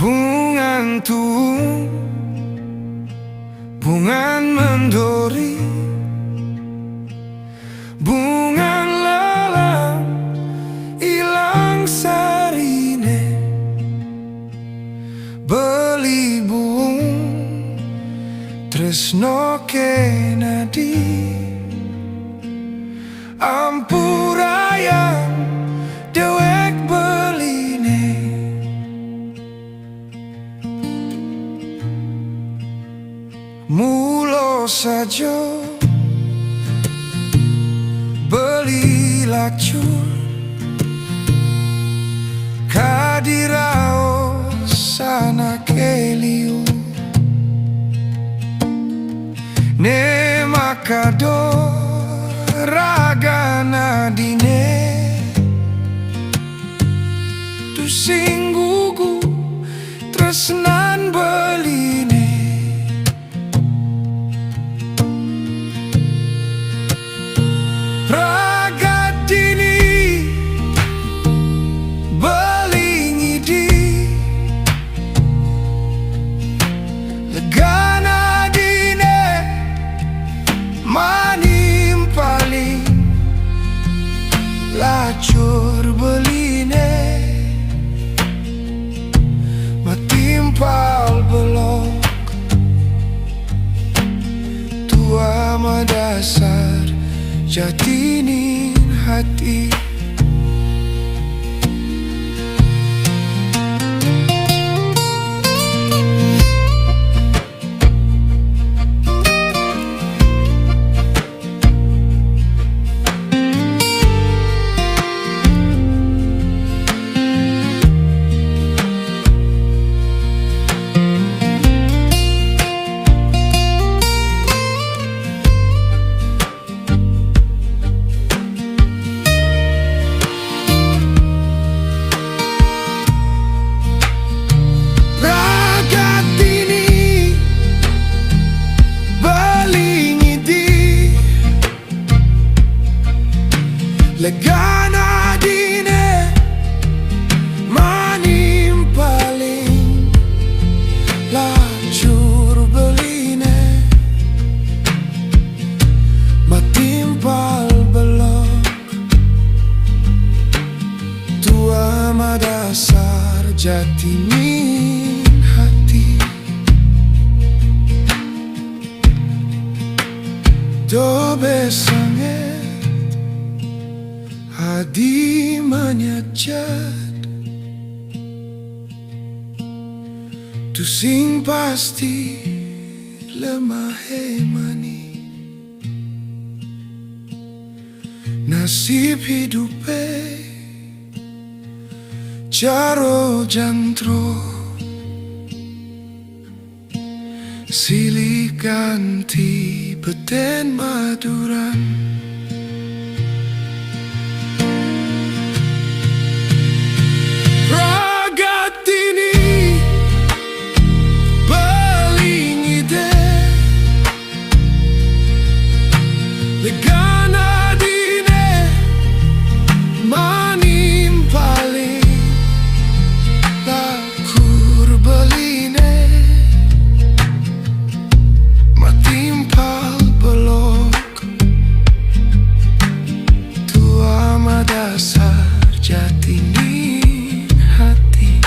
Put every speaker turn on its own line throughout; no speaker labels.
Bungan tuung, bungan mendori, bungan lalang ilang sarine, belibung tresno kenadi, ampurayang dewek beline. Mulo sajo beli lacur kadirao sana keliu ne makado ragana dine tu singgugu tresnan beline. Lacur beline matimpal belok tua madasar jatinin hati. Legana dine manim paling lacur beline matimpal belok tua madasar jatinin hati. Do besange hadi manyajat tu sing pasti lemah mani nasib hidupe jaro jantro silih ganti beten maduran. Legana dine manim paling lacur beline matimpal belok tua madasar jatinin hati.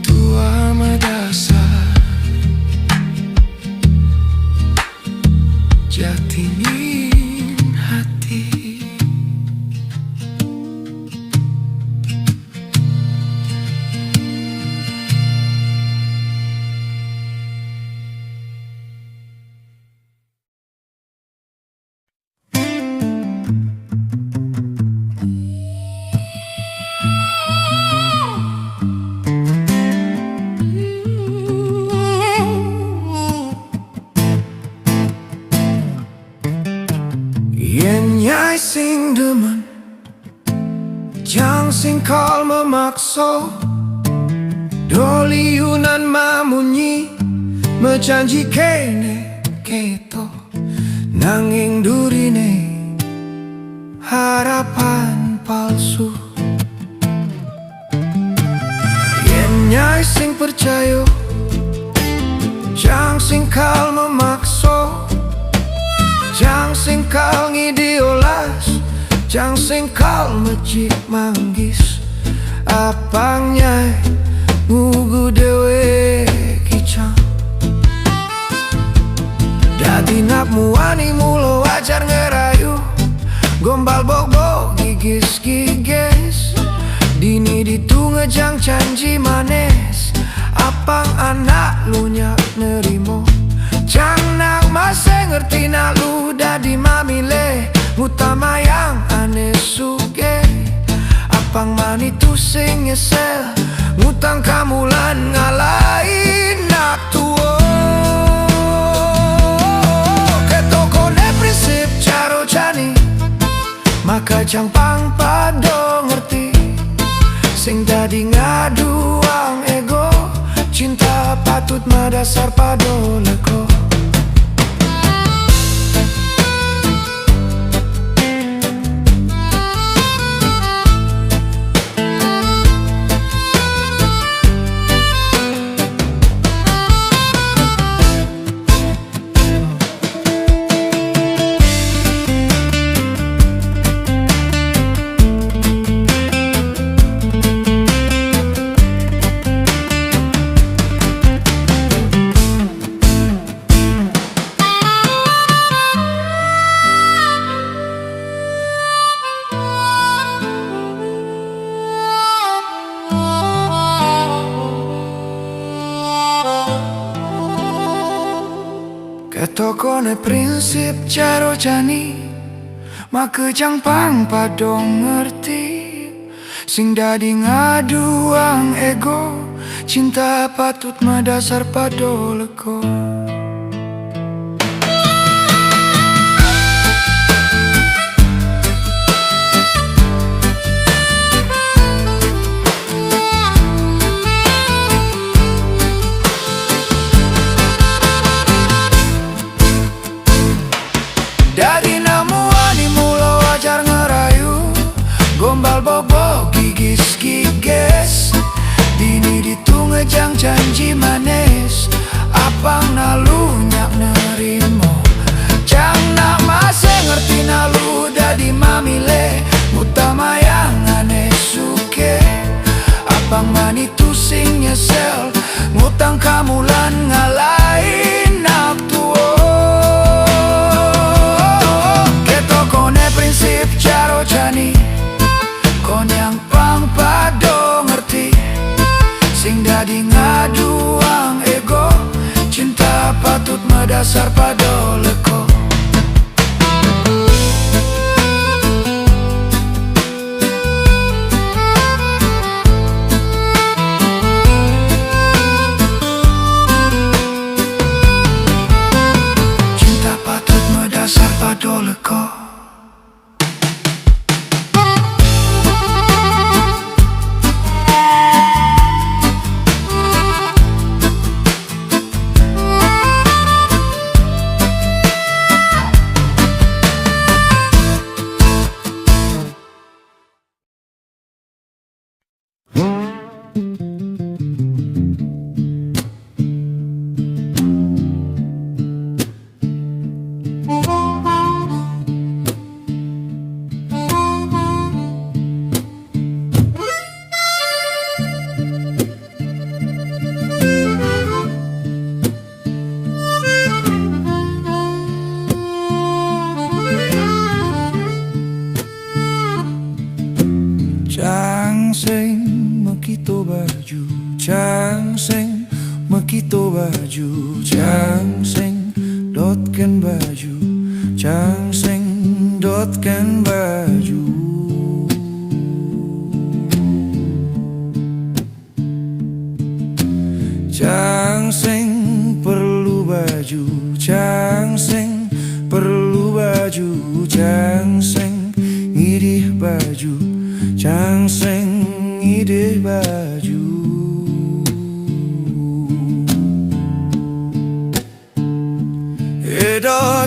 Tua madasar jatinin hati. Yen nyai sing demen jang sing kal memaksa Doliunan mamunyi menjanji kene keto nanging durine harapan palsu. Yen nyai sing percaya jang sing kal memaksa, jang sing kal ngidiolas, jang sing kal mecik manggis. Apang nyai ngugu dewe kicang dadi napmu wani mulo wajar ngerayu, gombal bok-bok gigis gigis dini ditunge jang janji manis. Apang anak lu nyak nerimo, jang nak masih ngerti nak lu dadi mamile ngutama yang aneh suge. Apang mani tu sing nyesel ngutang kamu lan ngalahin nak tuo. Ketokone prinsip caro jani maka jang pang pado ngerti, sing dadi ngaduang ego, cinta patut madasar pado leko. Ketokone prinsip caro jani maka jang pang padong ngerti, sing dadi ngaduang ego, cinta patut madasar pado leko. Dadi namu wani mulo wajar ngerayu, gombal bobo gigis gigis dini ditunge jang janji manis. Apang nalu nyak nerimo, jang nak masih ngerti nalu dadi mamile utama yang aneh suke. Apang mani tu sing nyesel ngutang kamu lan ngalahin nak tuo. Prinsip caro jani konyang pang pado ngerti, sing dadi ngaduang ego, cinta patut madasar pado leko. Cinta patut madasar pado leko. Jang sing mekito baju, jang sing mekito baju, jang sing dotken baju, jang sing dotken baju. Jang sing perlu baju, jang sing perlu baju, jang sing ngidih baju, jang sing ngidih baju.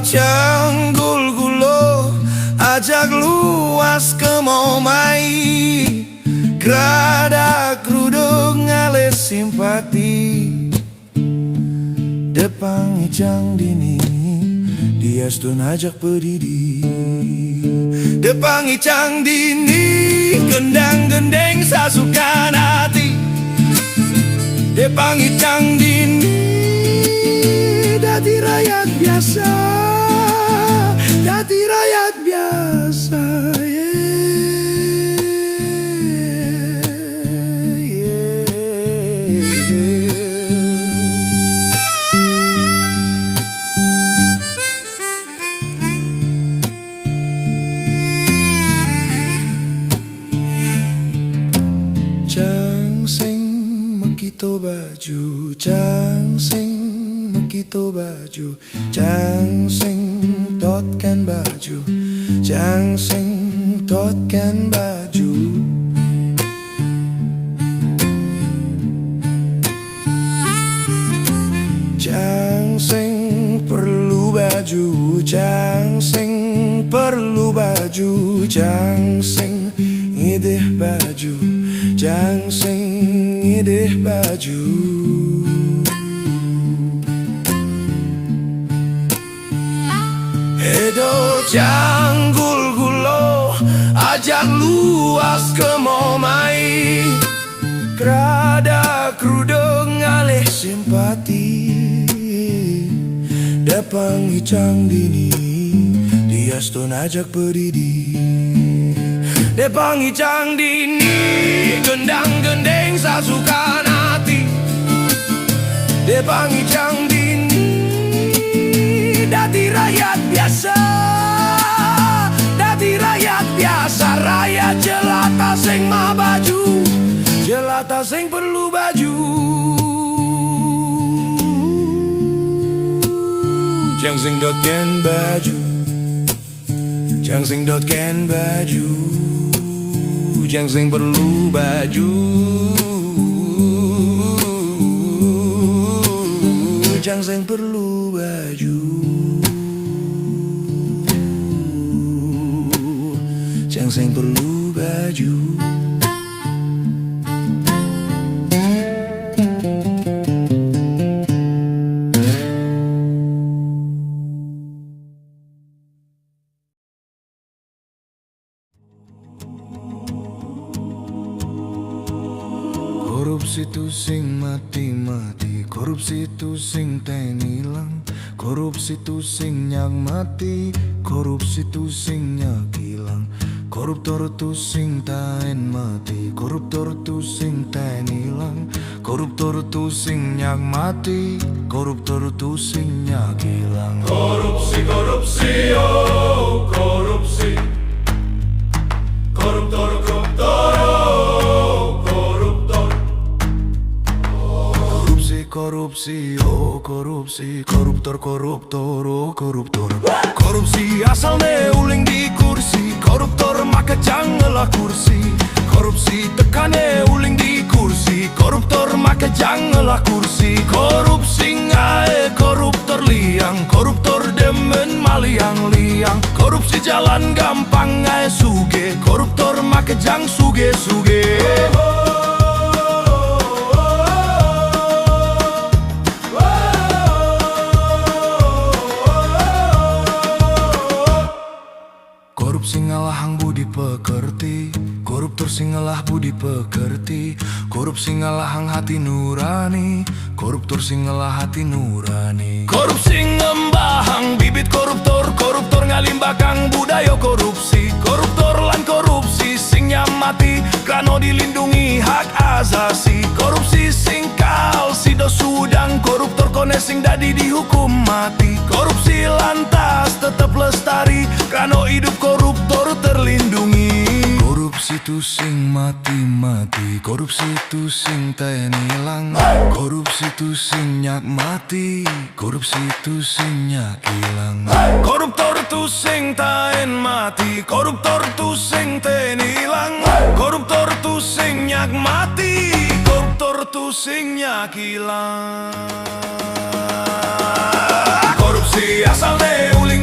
canggul gulo ajak luas ke momai Gradak rudung ngale simpati Depang ijang dini dia stun ajak pedidi Depang ijang dini gendang-gendeng sasukan hati Depang ijang dini dati rakyat biasa Dati rakyat biasa Changsing makito baju Changsing makito baju Changsing totkan baju Changsing totkan baju Changsing perlu baju Changsing perlu baju Changsing ideh baju Changsing ideh baju Edo canggul gulo ajak luas ke momai Gradak rudung ngalih simpati Depang ijang dini dia stun ajak pedidi Depang ijang dini gendang-gendeng sasukan hati Depang ijang dini dati rakyat biasa Dati rakyat biasa Rakyat jelata sing mah baju Jelata sing perlu baju Changsing dotken baju Changsing dotken baju Changsing perlu baju Changsing perlu baju Changsing perlu baju Korupsi tu sing mati-mati Korupsi tu sing ten ilang Korupsi tu sing nyak mati Korupsi tu sing nyak ilang Koruptor tu sing ten mati Koruptor tu sing ten ilang Koruptor tu sing nyak mati Koruptor tu sing nyak ilang
Korupsi, korupsi, oh korupsi Koruptor, koruptor, oh koruptor
Korupsi, oh korupsi Koruptor, koruptor, oh koruptor Korupsi asalnya uling di kursi Koruptor maka janganlah kursi Korupsi tekane uling di kursi Koruptor maka janganlah kursi Korupsi ngae koruptor liang Koruptor demen maliang-liang Korupsi jalan gampang ngae suge Koruptor maka jang suge-suge Korupsi ngalahang budi pekerti Koruptor singalah budi pekerti Korupsi ngalahang hati nurani Koruptor singalah hati nurani Korupsi ngembahang bibit koruptor Koruptor ngalimbakang budaya korupsi Koruptor lan korupsi sing nyamati Krano dilindungi hak asasi Korupsi sing kal sido sudang Koruptor kone sing dadi dihukum mati Korupsi lantas tetap lestari Krano hidup koruptor terlindungi Korupsi tu sing mati-mati Korupsi tu sing ten ilang Korupsi tu sing nyak mati Korupsi tu sing nyak ilang Koruptor tu sing ten mati Koruptor tu sing ten ilang Koruptor tu sing nyak mati Koruptor tu sing nyak ilang Korupsi asalnya uling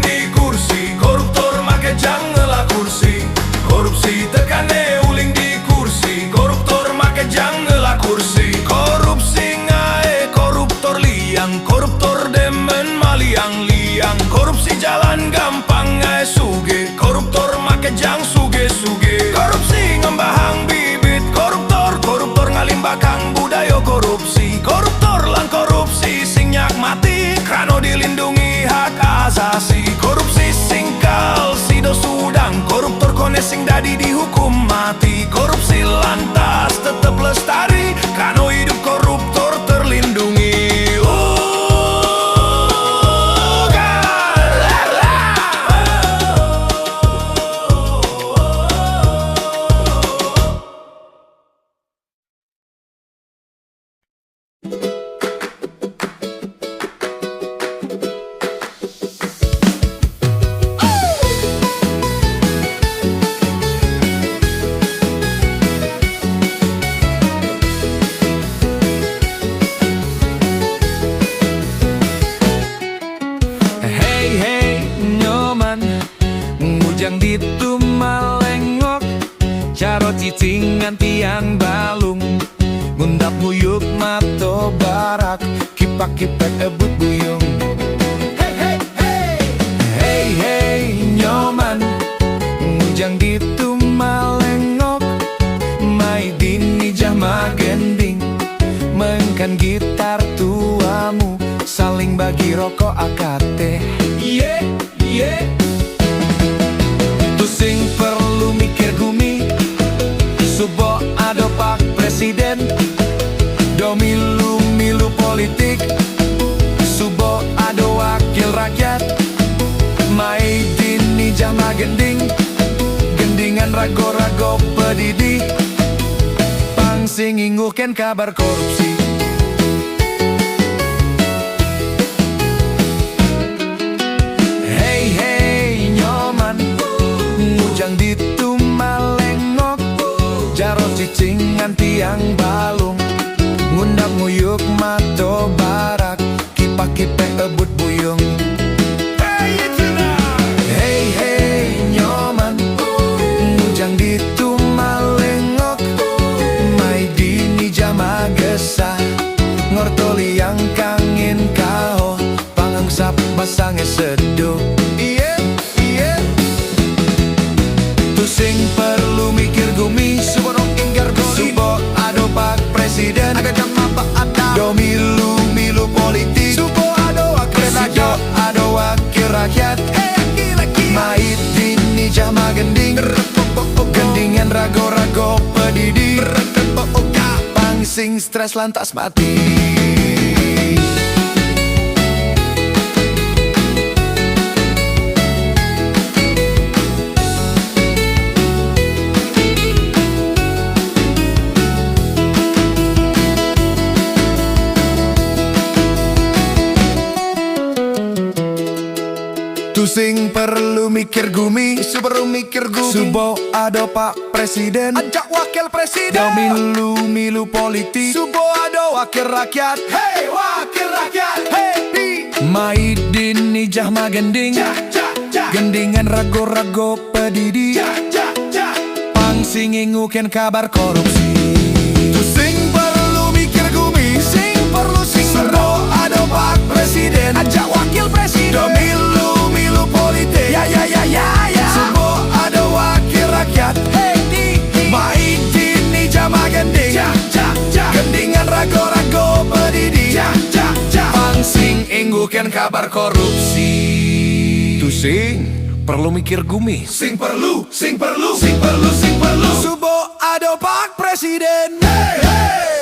jang ngelah kursi. Korupsi tekane uling di kursi. Koruptor make jang ngelah kursi. Korupsi ngae koruptor liang. Koruptor demen maliang-liang. Korupsi jalan gampang ngae suge. Koruptor make jang suge-suge. Korupsi ngembahang bibit koruptor. Koruptor ngalimbakang budaya korupsi. Koruptor lan korupsi sing mati krano dilindungi hak asasi. Korupsi singkal sido sudang. Koruptor kone sing dadi dihukum mati. Korupsi lantas tetep lestari krano hidup koruptor terlindungi.
Ngujang ditu malengok caro cicingan tiang balung. Ngundap nguyuk mato barak kipak-kipak ebut buyung. Hey hey nyoman ngujang ditu malengok mai dini jama gending. Mengkan gitar tuamu saling bagi rokok akate. Yeah yeah. Sing perlu mikir gumi subo ado pak presiden. Do milu politik subo ado wakil rakyat. Mai dini jama gending. Gendingan rago-rago pedidi. Pang sing inguken kabar korupsi. Ngujang ditu malengok jaro cicingan tiang balung. Ngundap nguyuk mato barak kipak-kipak ebut buyung. Hey hey nyoman ngujang ditu malengok mai dini jama gesah. Ngortoli yang kangin kau pangangsap basange seduh. Sing perlu mikir gumi subo inggar goli. Subo ado pak presiden ada jama pak ada. Do milu politik subo ado wakil rakyat. Ado wakil rakyat. Mait dini jama gending. Gendingan rago-rago pedidi. Pang sing stres lantas mati. Sing perlu mikir gumi perlu mikir gumi subo ado pak presiden ajak wakil presiden. Do milu politik subo ado wakil rakyat. Hey wakil rakyat. Hey di mai dini jahma gending. Gendingan rago-rago pedidi. Pang sing inguken kabar korupsi. Sing perlu mikir gumi sing perlu subo ado pak presiden ajak wakil presiden. Do milu politik ya subo ada wakil rakyat. Hey di mai dini jama gending. Gendingan rago-rago pedidi. Pang sing ingguken kabar korupsi. Tu sing perlu mikir gumi sing perlu subo ada pak presiden. Hey hey.